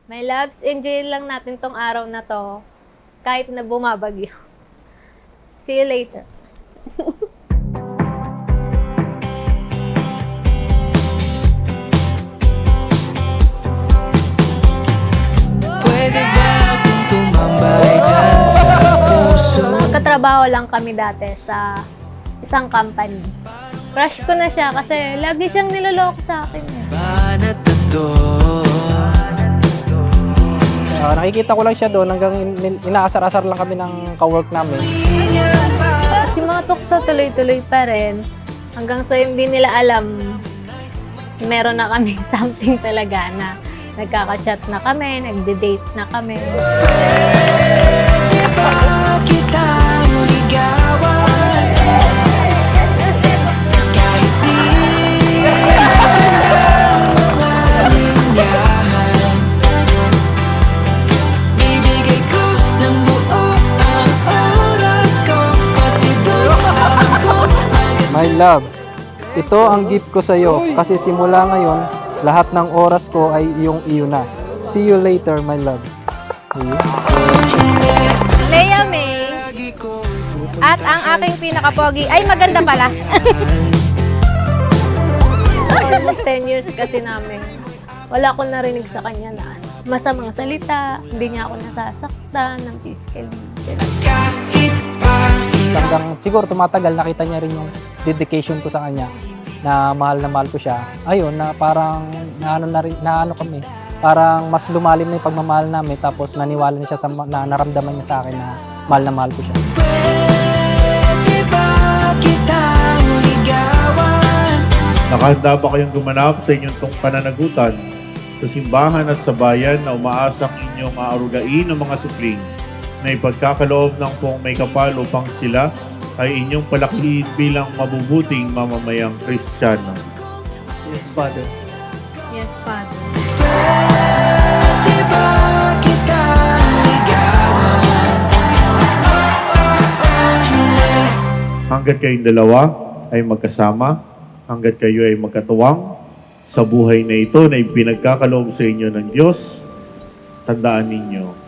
My loves, enjoy lang natin tong araw na to kahit na bumabagyo. See you later. Pwede ba akong tumambay dyan sa puso? Magkatrabaho lang kami dati sa isang company. Crush ko na siya kasi lagi siyang niloloko sa akin. Banat na to. Nakikita ko lang siya doon hanggang inaasar-asar lang kami ng kawork namin. Si mga tukso tuloy-tuloy pa rin. Hanggang sa hindi nila alam, meron na kami something talaga na nagkaka-chat na kami, nagde-date na kami. Kitang ligawan kahit di magandang mga linyahan. Bibigay ko ng buo ang oras ko kasi doon alam ko My loves, ito ang gift ko sa iyo kasi simula ngayon, lahat ng oras ko ay iyong iyo na. See you later, my loves. Lea May. At ang aking pinakapogi, ay maganda pala. Almost 10 years kasi namin. Wala akong narinig sa kanya na masamang salita, hindi niya ako nasasaktan ng physically. kahit pa Hanggang siguro tumatagal, nakita niya rin yung dedication ko sa kanya na mahal ko siya. Ayun, na parang naano kami. Parang mas lumalim na yung pagmamahal namin tapos naniwala na siya na naramdaman niya sa akin na mahal ko siya. pwede ba kitang ligawan. Nakahanda ba kayong gumanap sa inyong tong pananagutan sa simbahan at sa bayan na umaasang inyong aarugain ang mga supling na ipagkakaloob ng pong may kapal upang sila ay inyong palakihin bilang mabubuting mamamayang Kristiyano? Yes, Father. Yes, Father. Pwede ba kitang ligawan? Hanggat kayong dalawa ay magkasama, hanggat kayo ay magkatuwang sa buhay na ito na ipinagkakaloob sa inyo ng Diyos, tandaan ninyo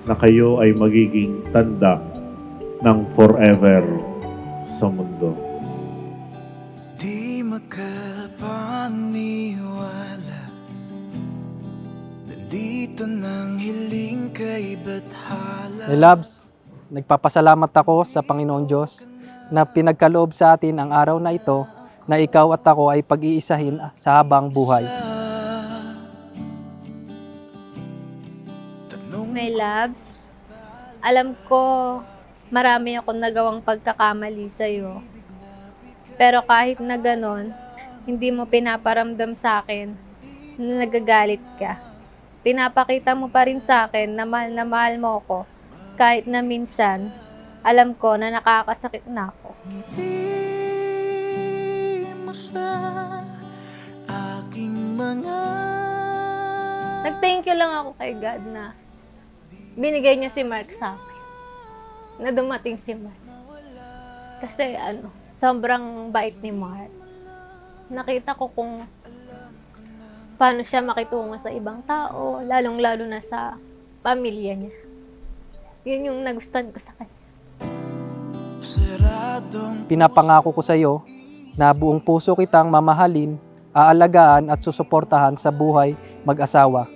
na kayo ay magiging tanda ng forever sa mundo. Di makapaniwala, nandito nang hiling kay bathala. My loves, nagpapasalamat ako sa Panginoon Diyos na pinagkaloob sa atin ang araw na ito na ikaw at ako ay pag-iisahin sa habang buhay. My loves, alam ko marami akong nagawang pagkakamali sa'yo. Pero kahit na ganon, hindi mo pinaparamdam sa akin na nagagalit ka. Pinapakita mo pa rin sa akin na mahal mo ako. Kahit na minsan, alam ko na nakakasakit na ako. Di mo sa aking mga Nag-thank you lang ako kay God na binigay niya si Mark sa akin. Na dumating si Mark. Kasi sobrang bait ni Mark. Nakita ko kung paano siya makitungo sa ibang tao, lalong-lalo na sa pamilya niya. Yun yung nagustuhan ko sa kanya. saradong Pinapangako ko sa iyo na buong puso kitang mamahalin, aalagaan at susuportahan sa buhay mag-asawa.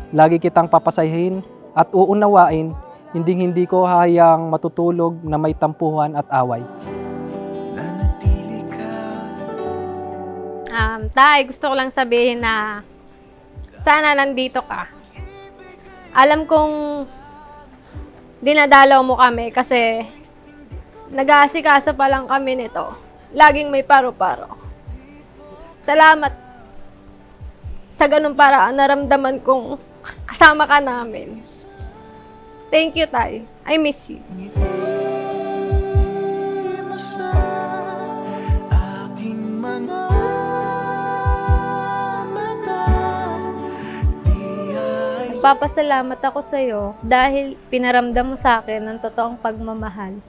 Lagi kitang papasahin at uunawain, hindi ko hahayang matutulog na may tampuhan at away. nanatili ka. Tay, gusto ko lang sabihin na sana nandito ka. Alam kong dinadalaw mo kami kasi nag-aasikaso pa lang kami nito. Laging may paro-paro. Salamat sa ganung paraan naramdaman kong kasama ka namin. Thank you, Tay. I miss you. Di mo sa aking mga mata. Di ay Nagpapasalamat ako sa iyo dahil pinaramdam mo sa akin ang totoong pagmamahal.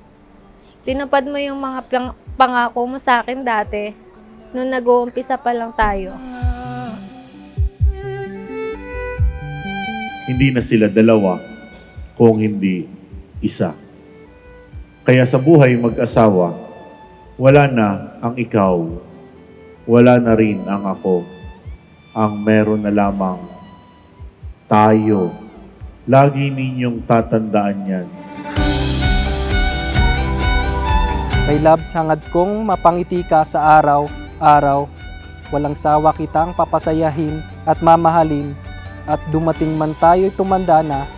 Tinupad mo yung mga pangako mo sa akin dati nung nag-uumpisa pa lang tayo. hindi na sila dalawa kung hindi isa. Kaya sa buhay mag-asawa, wala na ang ikaw, wala na rin ang ako. Ang meron na lamang tayo. Lagi ninyong tatandaan yan. My loves, hangad kong mapangiti ka sa araw-araw. Walang sawa kitang papasayahin at mamahalin. At dumating man tayo'y tumanda na,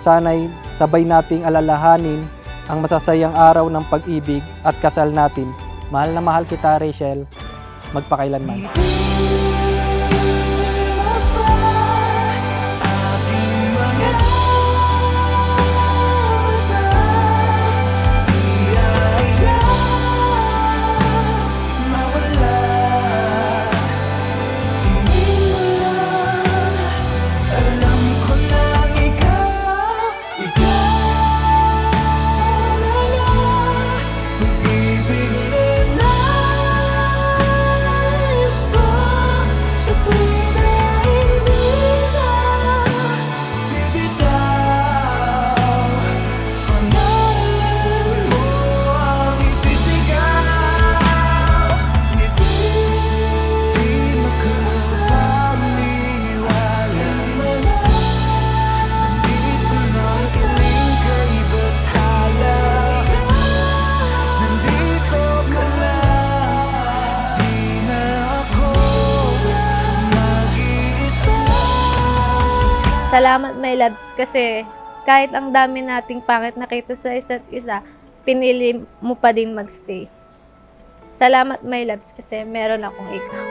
sana'y sabay nating alalahanin ang masasayang araw ng pag-ibig at kasal natin. Mahal na mahal kita, Rachel, magpakailanman. Salamat, my loves, kasi kahit ang dami nating pangit nakita sa isa't isa, pinili mo pa din magstay. Salamat, my loves, kasi meron akong ikaw.